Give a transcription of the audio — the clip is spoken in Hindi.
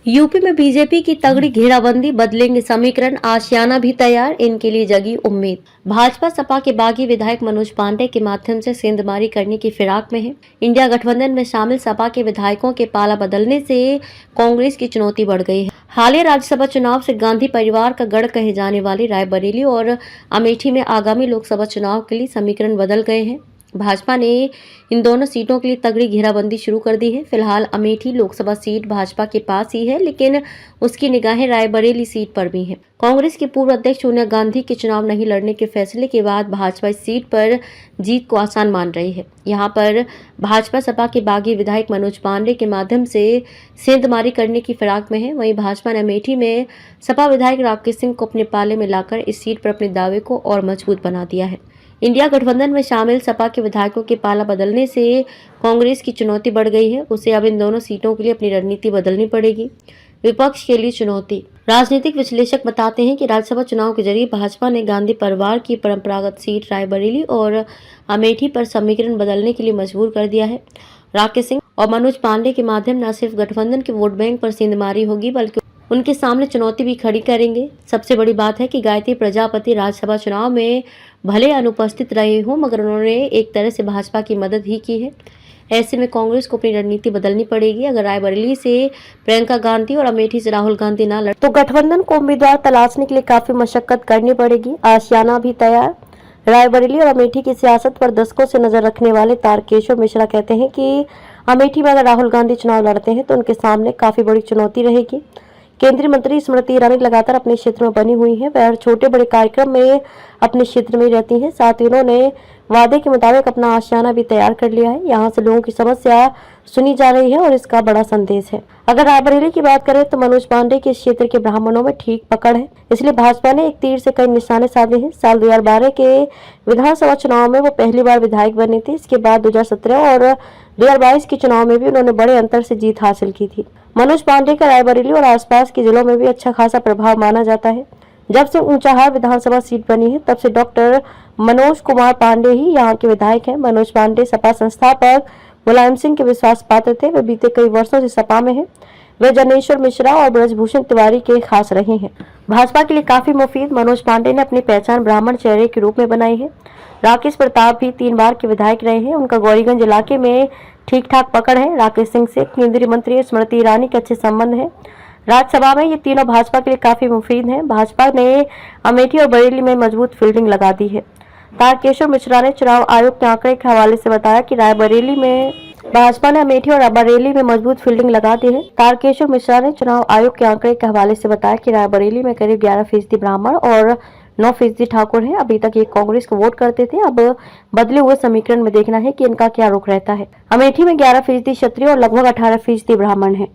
यूपी में बीजेपी की तगड़ी घेराबंदी, बदलेंगे समीकरण, आशियाना भी तैयार, इनके लिए जगी उम्मीद। भाजपा सपा के बागी विधायक मनोज पांडे के माध्यम से सेंधमारी करने की फिराक में है। इंडिया गठबंधन में शामिल सपा के विधायकों के पाला बदलने से कांग्रेस की चुनौती बढ़ गई है। हालिया राज्यसभा चुनाव से गांधी परिवार का गढ़ कहे जाने वाली रायबरेली और अमेठी में आगामी लोकसभा चुनाव के लिए समीकरण बदल गए हैं। भाजपा ने इन दोनों सीटों के लिए तगड़ी घेराबंदी शुरू कर दी है। फिलहाल अमेठी लोकसभा सीट भाजपा के पास ही है, लेकिन उसकी निगाहें रायबरेली सीट पर भी हैं। कांग्रेस की पूर्व अध्यक्ष सोनिया गांधी के चुनाव नहीं लड़ने के फैसले के बाद भाजपा इस सीट पर जीत को आसान मान रही है। यहां पर भाजपा सपा के बागी विधायक मनोज पांडे के माध्यम से सेंधमारी करने की फिराक में है। वहीं भाजपा ने अमेठी में सपा विधायक राकेश सिंह को अपने पाले में लाकर इस सीट पर अपने दावे को और मजबूत बना दिया है। इंडिया गठबंधन में शामिल सपा के विधायकों के पाला बदलने से कांग्रेस की चुनौती बढ़ गई है। उसे अब इन दोनों सीटों के लिए अपनी रणनीति बदलनी पड़ेगी। विपक्ष के लिए चुनौती। राजनीतिक विश्लेषक बताते हैं कि राज्यसभा चुनाव के जरिए भाजपा ने गांधी परिवार की परंपरागत सीट रायबरेली और अमेठी पर समीकरण बदलने के लिए मजबूर कर दिया है। राकेश सिंह और मनोज पांडे के माध्यम न सिर्फ गठबंधन के वोट बैंक पर सेंधमारी होगी, बल्कि उनके सामने चुनौती भी खड़ी करेंगे। सबसे बड़ी बात है कि गायत्री प्रजापति राज्यसभा चुनाव में भले अनुपस्थित रहे हों, मगर उन्होंने एक तरह से भाजपा की मदद ही की है। ऐसे में कांग्रेस को अपनी रणनीति बदलनी पड़ेगी। अगर रायबरेली से प्रियंका गांधी और अमेठी से राहुल गांधी ना लड़े तो गठबंधन को उम्मीदवार तलाशने के लिए काफी मशक्कत करनी पड़ेगी। आशियाना भी तैयार। रायबरेली और अमेठी की सियासत पर दशकों से नजर रखने वाले तारकेश्वर मिश्रा कहते हैं कि अमेठी में अगर राहुल गांधी चुनाव लड़ते हैं तो उनके सामने काफी बड़ी चुनौती रहेगी। केंद्रीय मंत्री स्मृति ईरानी लगातार अपने क्षेत्र में बनी हुई हैं। वह छोटे बड़े कार्यक्रम में अपने क्षेत्र में रहती हैं। साथ ही उन्होंने वादे के मुताबिक अपना आशियाना भी तैयार कर लिया है। यहाँ से लोगों की समस्या सुनी जा रही है और इसका बड़ा संदेश है। अगर रायबरेली की बात करें तो मनोज पांडे के क्षेत्र के ब्राह्मणों में ठीक पकड़ है, इसलिए भाजपा ने एक तीर से कई निशाने साधे हैं। साल 2012 के विधानसभा चुनाव में वो पहली बार विधायक बने थे। इसके बाद 2017 और 2022 के चुनाव में भी उन्होंने बड़े अंतर से जीत हासिल की थी। मनोज पांडे का रायबरेली और आसपास के जिलों में भी अच्छा खासा प्रभाव माना जाता है। जब से ऊंचाहार विधानसभा सीट बनी है, तब से डॉक्टर मनोज कुमार पांडे ही यहाँ के विधायक हैं। मनोज पांडे सपा संस्थापक मुलायम सिंह के विश्वास पात्र थे। वे बीते कई वर्षों से सपा में हैं। वे जनेश्वर मिश्रा और ब्रजभूषण तिवारी के खास रहे हैं। भाजपा के लिए काफी मुफीद मनोज पांडे ने अपनी पहचान ब्राह्मण चेहरे के रूप में बनाई है। राकेश प्रताप भी 3 बार के विधायक रहे हैं। उनका गौरीगंज इलाके में ठीक ठाक पकड़ है। राकेश सिंह से केंद्रीय मंत्री स्मृति ईरानी के अच्छे संबंध हैं। राज्यसभा में ये तीनों भाजपा के लिए काफी मुफीद हैं। भाजपा ने अमेठी और बरेली में मजबूत फील्डिंग लगा दी है। तारकेश्वर मिश्रा ने चुनाव आयोग के आंकड़े के हवाले से बताया कि रायबरेली में भाजपा ने अमेठी और बरेली में मजबूत फील्डिंग लगा दी है। तारकेश्वर मिश्रा ने चुनाव आयोग के आंकड़े के हवाले से बताया कि रायबरेली में करीब 11% ब्राह्मण और 9% ठाकुर हैं। अभी तक ये कांग्रेस को वोट करते थे। अब बदले हुए समीकरण में देखना है कि इनका क्या रुख रहता है। अमेठी में 11% क्षत्रिय और लगभग 18% ब्राह्मण है।